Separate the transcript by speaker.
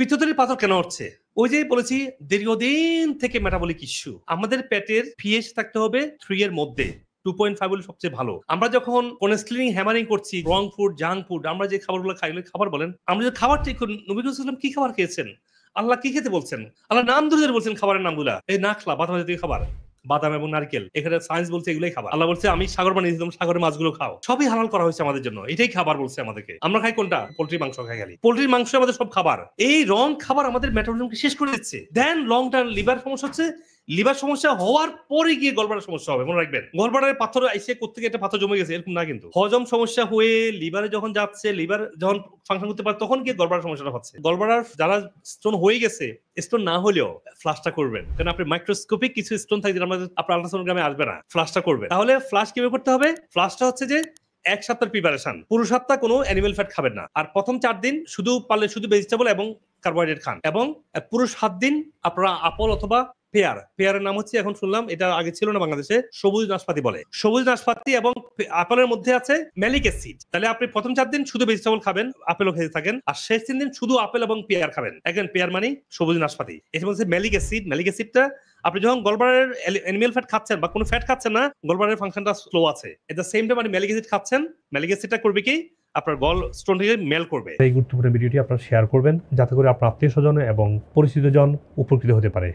Speaker 1: পিত্তথলির পাথর কেন হচ্ছে? ওই যে বলেছি দীর্ঘদিন থেকে মেটাবলিক ইস্যু। আমাদের পেটের পিএইচ থাকতে হবে 3 এর মধ্যে। 2.5 হলে সবচেয়ে ভালো। আমরা যখন কোলেস্টেরিন হ্যামারিং করছি, রং ফুড, জাঙ্ক ফুড, আমরা যে খাবারগুলো খাই ওগুলো খাবার বলেন। আমরা যে খাবার ঠিক করি, নবী করিম সাল্লাল্লাহু আলাইহি ওয়াসাল্লাম কি খাবার খেয়েছেন? আল্লাহ কি খেতে বলছেন? আল্লাহ নাম ধরে বলছেন খাবারের নামগুলা। এই নাখলা, বাদাম জাতীয় খাবার। বাদাম এবং নারকেল, এখানে সায়েন্স বলছে এগুলোই খাবার। আল্লাহ বলছে আমি সাগর বানিয়ে দিলাম, সাগরের মাছগুলো খাও। সবই হালাল করা হয়েছে আমাদের জন্য, এটাই খাবার বলছে আমাদেরকে। আমরা খাই কোনটা? পোল্ট্রি মাংস খাই খালি। পোল্ট্রির মাংস আমাদের সব খাবার। এই রং খাবার আমাদের মেটাবলিজমকে শেষ করে দিচ্ছে। দেন লং টার্ম লিভার সমস্যা হচ্ছে। লিভার সমস্যা হওয়ার পরে গিয়ে গলব্লাডার সমস্যা হবে, মনে রাখবেন। গলব্লাডারে পাথর আইসে কোত্থেকে একটা পাথর জমে গেছে এরকম না কিন্তু। হজম সমস্যা হয়ে লিভারে যখন যাচ্ছে, লিভার যখন ফাংশন করতে পারে তখন গিয়ে গলব্লাডার সমস্যাটা হচ্ছে। গলব্লাডার যারা স্টোন হয়ে গেছে, স্টোন না হলেও ফ্লাশটা করবেন, কারণ আপনি মাইক্রোস্কোপিক কিছু স্টোন থাকে যেটা আমাদের আপনার আল্ট্রাসোনোগ্রামে আসবে না, ফ্লাশটা করবেন। তাহলে ফ্লাশ কিভাবে করতে হবে? ফ্লাশটা হচ্ছে যে 1 সপ্তাহের প্রিপারেশন। পুরো সপ্তাহ কোনো অ্যানিমাল ফ্যাট খাবেন না, আর প্রথম 4 দিন শুধু পারলে শুধু ভেজিটেবল এবং কার্বোহাইড্রেট খান, এবং পুরো 7 দিন আপনারা আপেল অথবা পেয়ারের নাম হচ্ছে, এখন শুনলাম এটা আগে ছিল না বাংলাদেশে, সবুজ নাশপাতি বলে। সবুজ নাশপাতি এবং আপেলের মধ্যে আছে ম্যালিক অ্যাসিড। তাহলে আপনি প্রথম 4 দিন শুধু ভেজিটেবল খাবেন, আপেলও খেতে থাকেন, আর শেষ 3 দিন শুধু আপেল এবং পেয়ার খাবেন। এখন পেয়ার মানে সবুজ নাশপাতি, এটা হচ্ছে ম্যালিক অ্যাসিড। ম্যালিক অ্যাসিডটা আপনি যখন গলব্লাডারের অ্যানিমাল ফ্যাট খাচ্ছেন বা কোনো ফ্যাট খাচ্ছেন না, গলব্লাডারের ফাংশনটা স্লো আছে। এট দ্য সেম টাইম আপনি ম্যালিক অ্যাসিড খাচ্ছেন, ম্যালিক অ্যাসিডটা করবে কি আপনার গল স্টোনটাকে মেল করবে।
Speaker 2: এই গুরুত্বপূর্ণ ভিডিওটি আপনারা শেয়ার করবেন যাতে করে আপনার আত্মীয় স্বজন এবং পরিচিতজন উপকৃত হতে পারে।